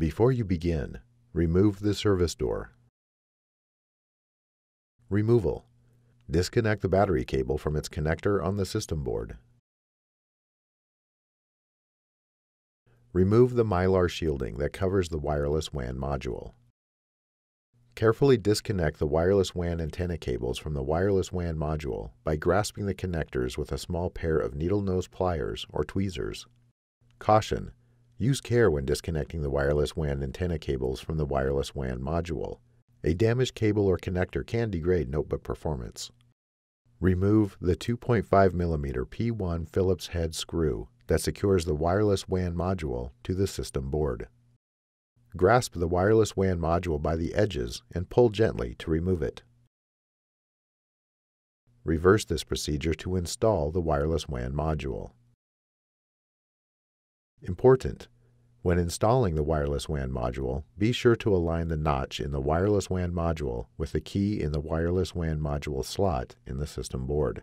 Before you begin, remove the service door. Removal. Disconnect the battery cable from its connector on the system board. Remove the mylar shielding that covers the wireless WAN module. Carefully disconnect the wireless WAN antenna cables from the wireless WAN module by grasping the connectors with a small pair of needle-nose pliers or tweezers. Caution: use care when disconnecting the wireless WAN antenna cables from the wireless WAN module. A damaged cable or connector can degrade notebook performance. Remove the 2.5 mm P1 Phillips head screw that secures the wireless WAN module to the system board. Grasp the wireless WAN module by the edges and pull gently to remove it. Reverse this procedure to install the wireless WAN module. Important: when installing the wireless WAN module, be sure to align the notch in the wireless WAN module with the key in the wireless WAN module slot in the system board.